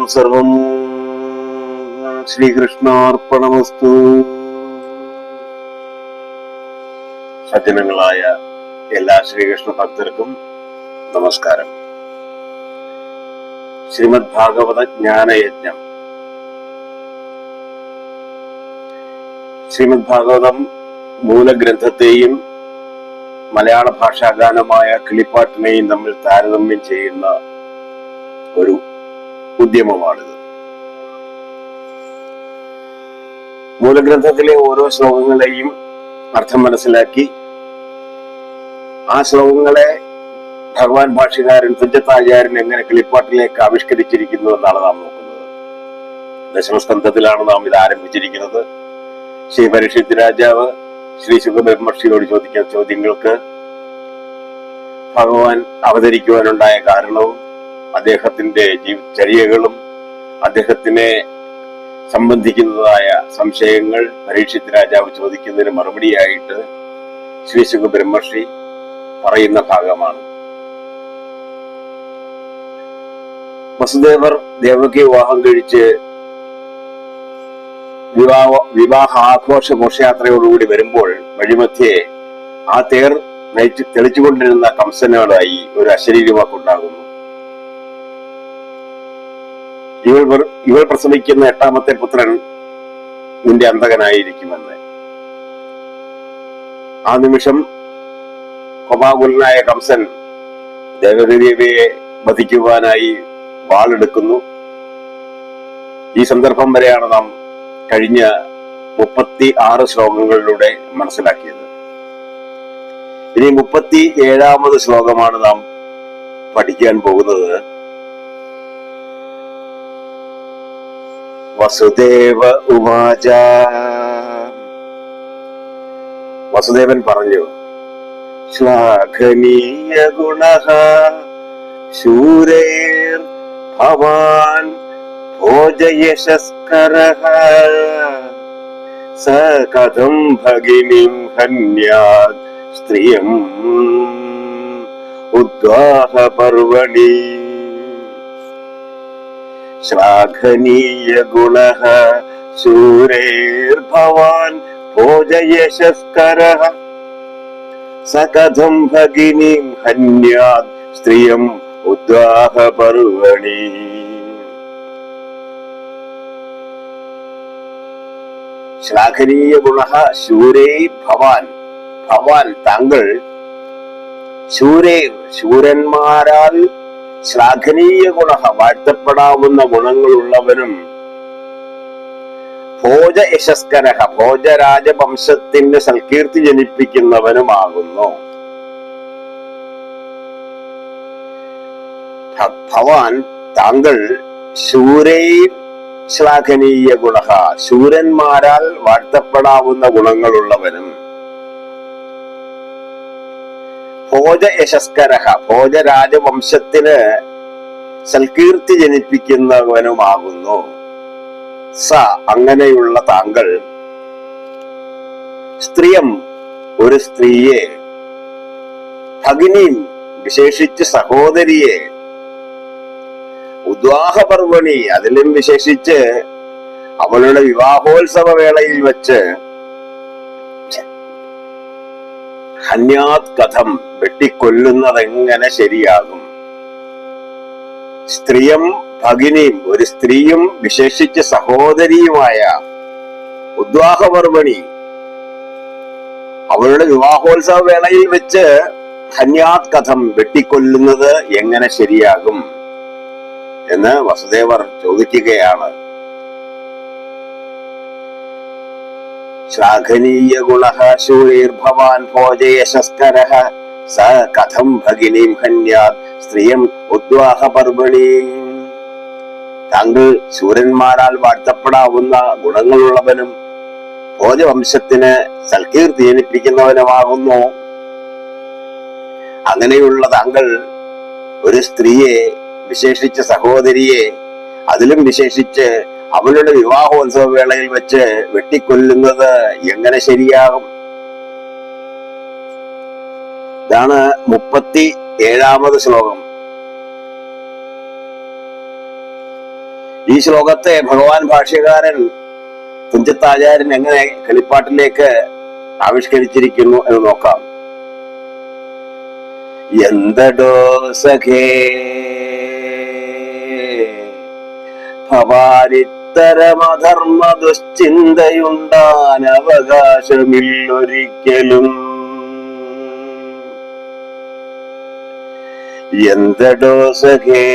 സർവം ശ്രീകൃഷ്ണാർപ്പണമസ്തു. സജ്ജനങ്ങളായ എല്ലാ ശ്രീകൃഷ്ണ ഭക്തർക്കും നമസ്കാരം. ശ്രീമദ് ഭാഗവത ജ്ഞാനയജ്ഞം. ശ്രീമദ് ഭാഗവതം മൂലഗ്രന്ഥത്തെയും മലയാള ഭാഷാഗാനമായ കിളിപ്പാട്ടിനെയും തമ്മിൽ താരതമ്യം ചെയ്യുന്ന ഒരു ഉദ്യമമാണിത്. മൂലഗ്രന്ഥത്തിലെ ഓരോ ശ്ലോകങ്ങളെയും അർത്ഥം മനസ്സിലാക്കി ആ ശ്ലോകങ്ങളെ ഭഗവാൻ ഭാഷ്യകാരൻ തുഞ്ചത്താചാര്യൻ എങ്ങനെ കിളിപ്പാട്ടിലേക്ക് ആവിഷ്കരിച്ചിരിക്കുന്നു എന്നാണ് നാം നോക്കുന്നത്. ദശമസ്കന്ധത്തിലാണ് നാം ഇത് ആരംഭിച്ചിരിക്കുന്നത്. ശ്രീ പരീക്ഷിത് രാജാവ് ശ്രീ ശുകബ്രഹ്മർഷിയോട് ചോദിക്കുന്ന ചോദ്യങ്ങൾക്ക് ഭഗവാൻ അവതരിക്കുവാനുണ്ടായ കാരണവും അദ്ദേഹത്തിന്റെ ചര്യകളും അദ്ദേഹത്തിനെ സംബന്ധിക്കുന്നതായ സംശയങ്ങൾ പരീക്ഷിത് രാജാവ് ചോദിക്കുന്നതിന് മറുപടിയായിട്ട് ശ്രീ ശുകബ്രഹ്മർഷി പറയുന്ന ഭാഗമാണ്. വസുദേവർ ദേവകി വിവാഹം കഴിച്ച് വിവാഹ ആഘോഷ ഘോഷയാത്രയോടുകൂടി വരുമ്പോൾ വഴിമധ്യേ ആ തേർ തെളിച്ചുകൊണ്ടിരുന്ന കംസനോടായി ഒരു അശരീരി വാക്കുണ്ടാകുന്നു. ഇവൾ പ്രസവിക്കുന്ന 8ാമത്തെ പുത്രൻ നിന്റെ അന്തകനായിരിക്കുമെന്ന്. ആ നിമിഷം കോപാകുലനായ കംസൻ ദേവദേവിയെ വധിക്കുവാനായി വാളെടുക്കുന്നു. ഈ സന്ദർഭം വരെയാണ് നാം കഴിഞ്ഞ 36 ശ്ലോകങ്ങളിലൂടെ മനസ്സിലാക്കിയത്. ഇനി 37ാമത് ശ്ലോകമാണ് നാം പഠിക്കാൻ പോകുന്നത്. വസുദേവ ഉവാച. വസുദേവൻ പറഞ്ഞു, ശ്ലാഘനീയ ഗുണഃ ശൂരൈർ ഭവാൻ ഭോജയശസ്കരഃ സ കഥം ഭഗിനിം ഹന്യാത് സ്ത്രിയം ഉദ്വാഹ പർവണി. ശ്ലാഘനീയ ഗുണഃ ശൂരൈർഭവാൻ ഭോജയശസ്കരഃ സ കഥം ഭഗിനിം ഹന്യാത് സ്ത്രിയം ഉദ്വാഹ പർവണി. ശ്ലാഘനീയ ഗുണഃ ശൂരൈ ഭവാൻ. ഭവാൻ താങ്കൾ, ശൂരൈ ശൂരന്മാരാൽ, ശ്ലാഘനീയ ഗുണഃ വാഴ്ത്തപ്പെടാവുന്ന ഗുണങ്ങളുള്ളവനും, ഭോജ യശസ്കരഃ ഭോജരാജവംശത്തിന്റെ സൽകീർത്തി ജനിപ്പിക്കുന്നവനുമാകുന്നു. ഭവാൻ താങ്കൾ ശൂരൈ ശ്ലാഘനീയ ഗുണഃ ശൂരന്മാരാൽ വാഴ്ത്തപ്പെടാവുന്ന ഗുണങ്ങളുള്ളവനും, ഭോജ യശസ്കരഃ ഭോജരാജവംശത്തിന് സൽകീർത്തി ജനിപ്പിക്കുന്നവനുമാകുന്നു. സ അങ്ങനെയുള്ള താങ്കൾ, സ്ത്രീയം ഒരു സ്ത്രീയെ, ഭഗിനിയും വിശേഷിച്ച് സഹോദരിയെ, ഉദ്വാഹ പർവണി അതിലും വിശേഷിച്ച് അവളുടെ വിവാഹോത്സവ വേളയിൽ വെച്ച്, ഹന്യാത് കഥം വെട്ടിക്കൊല്ലുന്നതെങ്ങനെ ശരിയാകും. സ്ത്രീയം ഭഗിനിയും ഒരു സ്ത്രീയും വിശേഷിച്ച് സഹോദരിയുമായ ഉദ്വാഹ പർവണി അവളുടെ വിവാഹോത്സവ വേളയിൽ വെച്ച് ഹന്യാത് കഥം വെട്ടിക്കൊല്ലുന്നത് എങ്ങനെ ശരിയാകും എന്ന് വസുദേവർ ചോദിക്കുകയാണ്. ശ്ലാഘനീയ ഗുണഃ ശൂരൈർഭവാൻ ഭോജയശസ്കരഃ സ കഥം ഭഗിനിം ഹന്യാത് സ്ത്രീയം ഉദ്വാഹ പർവണി. താങ്കൾ ശൂരന്മാരാൽ വാഴ്ത്തപ്പെടാവുന്ന ഗുണങ്ങളുള്ളവനും ഭോജവംശത്തിന് സൽകീർത്തി ജനിപ്പിക്കുന്നവനുമാകുന്നു. അങ്ങനെയുള്ള താങ്കൾ ഒരു സ്ത്രീയെ, വിശേഷിച്ച് സഹോദരിയെ, അതിലും വിശേഷിച്ച് അവളുടെ വിവാഹോത്സവ വേളയിൽ വെച്ച് വെട്ടിക്കൊല്ലുന്നത് എങ്ങനെ ശരിയാകും? ഇതാണ് 37ാമത് ശ്ലോകം. ഈ ശ്ലോകത്തെ ഭഗവാൻ ഭാഷ്യകാരൻ തുഞ്ചത്താചാര്യൻ എങ്ങനെ കളിപ്പാട്ടിലേക്ക് ആവിഷ്കരിച്ചിരിക്കുന്നു എന്ന് നോക്കാം. എന്തടോ സഖേ ഭവാനിത്തരമധർമ്മ ദുശ്ചിന്തയുണ്ടാൻ അവകാശമില്ലൊരിക്കലും. എന്തടോ സഖേ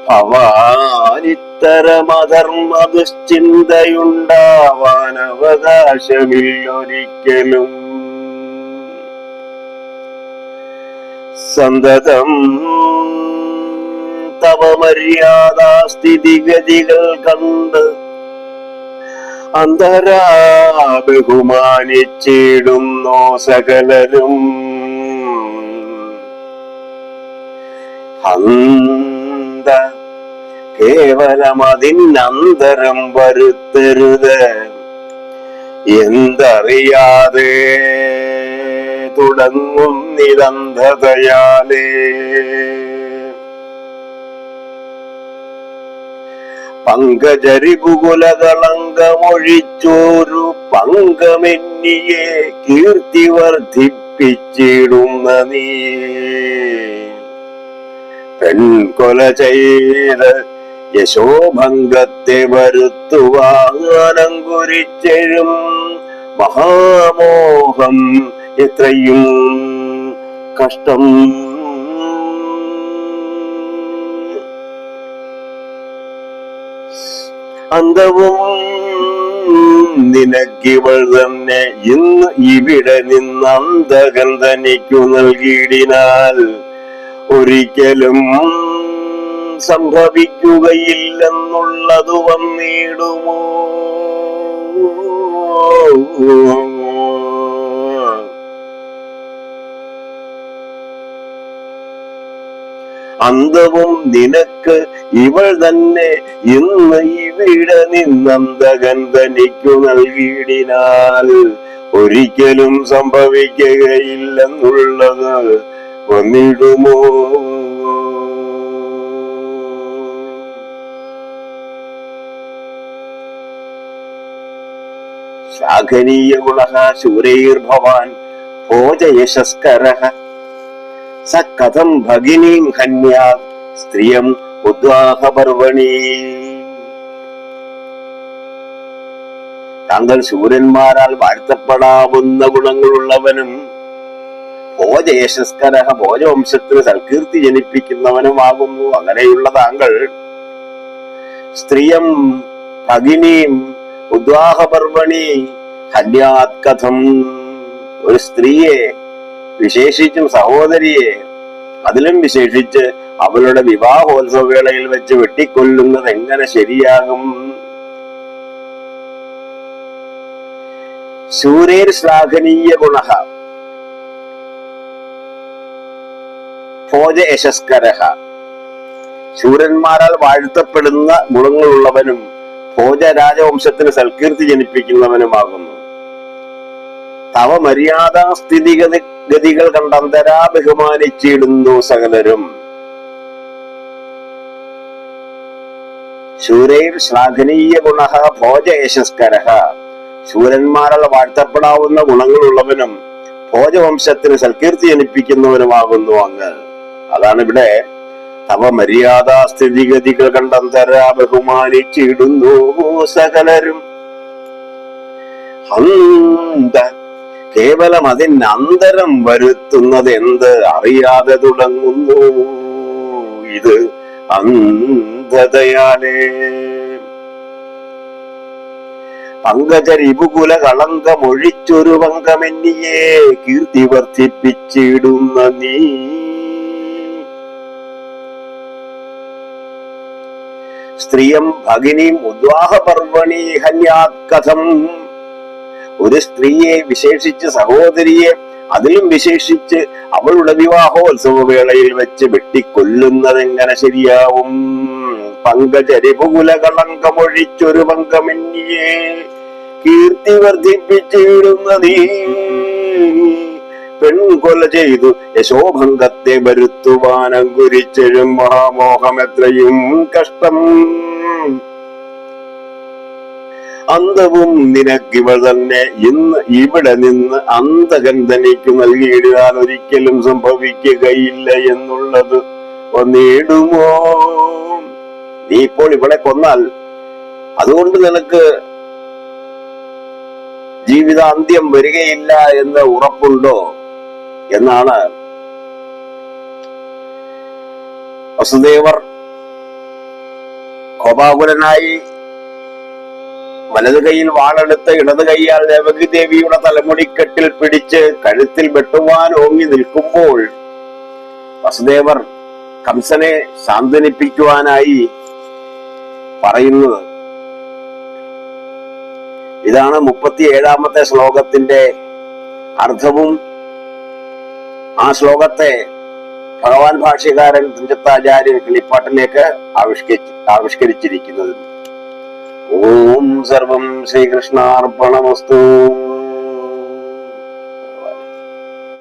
ഭവാനിത്തരമധർമ്മ ദുശ്ചിന്തയുണ്ടാവാൻ അവകാശമില്ലൊരിക്കലും. സന്തതം തവ മര്യാദാ സ്ഥിതിഗതികൾ കണ്ട് അന്തരാ ബഹുമാനിച്ചിടുന്നോ സകലരും. അന്ത കേവലമതിനന്തരം വരുത്തരുത് എന്തറിയാതെ തുടങ്ങുന്നിതന്ധതയാലേ. പങ്കജരിപുകുലകളങ്കമൊഴിച്ചോരു പങ്കമെന്നിയെ കീർത്തി വർദ്ധിപ്പിച്ചിടുന്ന നീ പെൺകൊല ചെയ്ത് യശോഭംഗത്തെ വരുത്തുവാനങ്കുരിച്ചെഴും മഹാമോഹം എത്രയും കഷ്ടം. അന്തവും നിനക്കിവൾ തന്നെ ഇന്ന് ഇവിടെ നിന്നന്തകൻ തനിക്കു നൽകിയിടിനാൽ ഒരിക്കലും സംഭവിക്കുകയില്ലെന്നുള്ളതു വന്നിടുമോ. അന്തവും നിനക്ക് ഇവൾ തന്നെ ഇന്ന് ഇവിടെ നിന്നന്തകൻ തനിക്കു നൽകിയിടിനാൽ ഒരിക്കലും സംഭവിക്കുകയില്ലെന്നുള്ളത് വന്നിടുമോ. ശ്ലാഘനീയ ഗുണഃ ശൂരൈർഭവാൻ ഭോജയശസ്കരഃ സ കഥം ഭഗിനീം ഹന്യാത് സ്ത്രിയം ഉദ്വാഹപർവണി. താങ്കൾ ശൂരന്മാരാൽ വാഴ്ത്തപ്പെടാവുന്ന ഗുണങ്ങളുള്ളവനും ഭോജയശസ്കരഃ ഭോജവംശത്തിന് സൽകീർത്തി ജനിപ്പിക്കുന്നവനുമാകുന്നു. അങ്ങനെയുള്ള താങ്കൾ സ്ത്രീയം ഭഗിനീം ഉദ്വാഹപർവണി ഹന്യാത് കഥം ഒരു സ്ത്രീയെ, വിശേഷിച്ചും സഹോദരിയെ, അതിലും വിശേഷിച്ച് അവളുടെ വിവാഹോത്സവ വേളയിൽ വെച്ച് വെട്ടിക്കൊല്ലുന്നത് എങ്ങനെ ശരിയാകും? ശൂരേർ ശ്ലാഘനീയ ഗുണഃ ഭോജ യശസ്കരഃ ശൂരന്മാരാൽ വാഴ്ത്തപ്പെടുന്ന ഗുണങ്ങളുള്ളവനും ഭോജ രാജവംശത്തിന് സൽകീർത്തി ജനിപ്പിക്കുന്നവനുമാകുന്നു. തവ മര്യാദാ സ്ഥിതിഗതികൾ കണ്ടന്തരാ ബഹുമാനിച്ചിടുന്നു സകലരും. ശൂരൈർ ശ്ലാഘനീയ ഗുണഃ ഭോജ യശസ്കരഃ ശൂരന്മാരാൽ വാഴ്ത്തപ്പെടാവുന്ന ഗുണങ്ങളുള്ളവനും ഭോജവംശത്തിന് സൽകീർത്തി ജനിപ്പിക്കുന്നവനുമാകുന്നു അങ്ങ്. അതാണ് ഇവിടെ തവ മര്യാദാ സ്ഥിതിഗതികൾ കണ്ടന്തരാ ബഹുമാനിച്ചിടുന്നു സകലരും. അന്ത കേവലം അതിനന്തരം വരുത്തുന്നത് എന്ത് അറിയാതെ തുടങ്ങുന്നു ഇത് അന്ധതയാലേ. പങ്കജരിപുകുല കളങ്കമൊഴിച്ചൊരു പങ്കമെന്നിയെ കീർത്തി വർദ്ധിപ്പിച്ചിടുന്ന നീ സ്ത്രീയം ഭഗിനിയും ഉദ്വാഹപർവണി ഹന്യാത് കഥം ഒരു സ്ത്രീയെ, വിശേഷിച്ച് സഹോദരിയെ, അതിലും വിശേഷിച്ച് അവളുടെ വിവാഹോത്സവ വേളയിൽ വെച്ച് വെട്ടിക്കൊല്ലുന്നതെങ്ങനെ ശരിയാവും? പങ്കജരിപുകുല കളങ്കമൊഴിച്ചൊരു പങ്കമെന്നിയെ കീർത്തി വർദ്ധിപ്പിച്ചിടുന്ന നീ പെൺകൊല ചെയ്തു യശോഭംഗത്തെ വരുത്തുവാൻ അങ്കുരിച്ചെഴും മഹാമോഹമെത്രയും കഷ്ടം. അന്തവും നിനക്കിവൾ തന്നെ ഇന്ന് ഇവിടെ നിന്ന് അന്തകൻ തനിക്കു നൽകിയിടാൻ ഒരിക്കലും സംഭവിക്കുകയില്ല എന്നുള്ളത് വന്നിടുമോ? നീ ഇപ്പോൾ ഇവളെ കൊന്നാൽ അതുകൊണ്ട് നിനക്ക് ജീവിതാന്ത്യം വരികയില്ല എന്ന് ഉറപ്പുണ്ടോ എന്നാണ് വസുദേവർ കോപാകുലനായി വലതു കൈയിൽ വാളെടുത്ത് ഇടത് കൈയാൽ ദേവകി ദേവിയുടെ തലമുടിക്കെട്ടിൽ പിടിച്ച് കഴുത്തിൽ വെട്ടുവാൻ ഓങ്ങി നിൽക്കുമ്പോൾ വസുദേവർ കംസനെ സാന്ത്വനിപ്പിക്കുവാനായി പറയുന്നത് ഇതാണ്. 37-ാമത്തെ ശ്ലോകത്തിന്റെ അർത്ഥവും ആ ശ്ലോകത്തെ ഭഗവാൻ ഭാഷ്യകാരൻ തുഞ്ചത്താചാര്യൻ കിളിപ്പാട്ടിലേക്ക് ആവിഷ്കരിച്ചിരിക്കുന്നത്. ഓം സർവം ശ്രീകൃഷ്ണാർപ്പണമസ്തു.